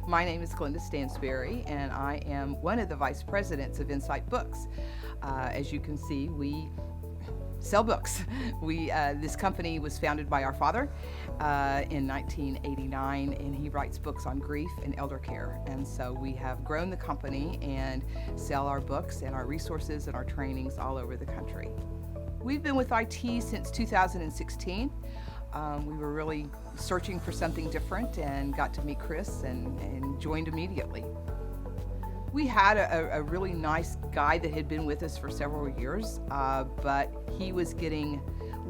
My name is Glenda Stansberry, and I am one of the vice presidents of Insight Books. As you can see, we sell books. This company was founded by our father in 1989, and he writes books on grief and elder care. And so we have grown the company and sell our books and our resources and our trainings all over the country. We've been with IT since 2016. We were really searching for something different and got to meet Chris and joined immediately. We had a really nice guy that had been with us for several years, but he was getting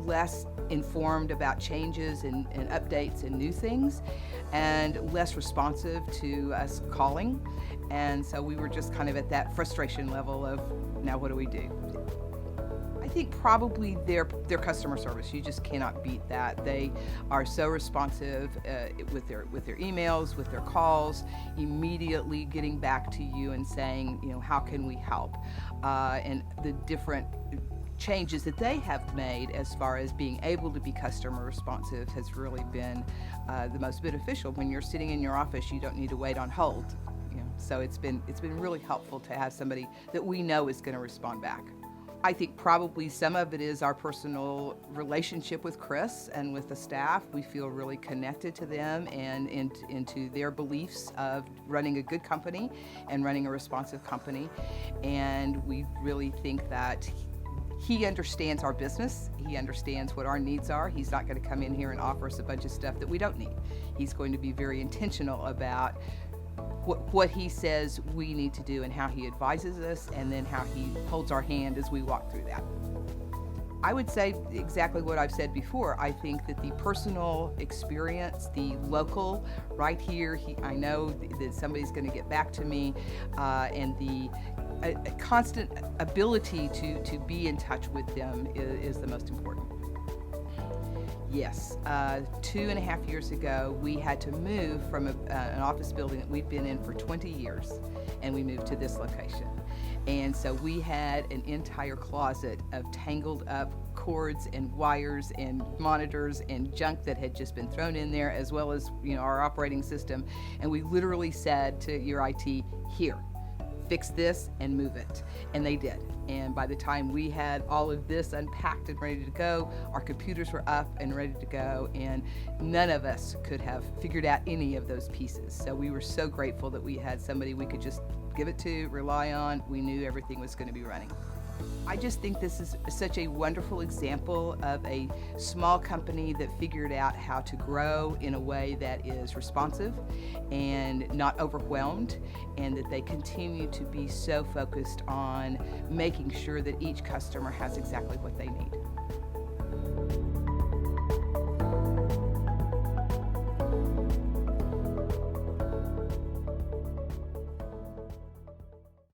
less informed about changes and updates and new things, and less responsive to us calling. And so we were just kind of at that frustration level of, now what do we do? I think probably their customer service. You just cannot beat that. They are so responsive with their emails, with their calls, immediately getting back to you and saying, how can we help? And the different changes that they have made as far as being able to be customer responsive has really been the most beneficial. When you're sitting in your office, you don't need to wait on hold. So it's been really helpful to have somebody that we know is going to respond back. I think probably some of it is our personal relationship with Chris and with the staff. We feel really connected to them and into their beliefs of running a good company and running a responsive company. And we really think that he understands our business. He understands what our needs are. He's not going to come in here and offer us a bunch of stuff that we don't need. He's going to be very intentional about what he says we need to do and how he advises us, and then how he holds our hand as we walk through that. I would say exactly what I've said before. I think that the personal experience, the local, right here, I know that somebody's going to get back to me, and the constant ability to be in touch with them is the most important. Yes, 2.5 years ago, we had to move from an office building that we've been in for 20 years, and we moved to this location. And so we had an entire closet of tangled up cords and wires and monitors and junk that had just been thrown in there, as well as our operating system. And we literally said to YourIT, here, fix this and move it. And they did. And by the time we had all of this unpacked and ready to go, our computers were up and ready to go, and none of us could have figured out any of those pieces. So we were so grateful that we had somebody we could just give it to, rely on. We knew everything was going to be running. I just think this is such a wonderful example of a small company that figured out how to grow in a way that is responsive and not overwhelmed, and that they continue to be so focused on making sure that each customer has exactly what they need.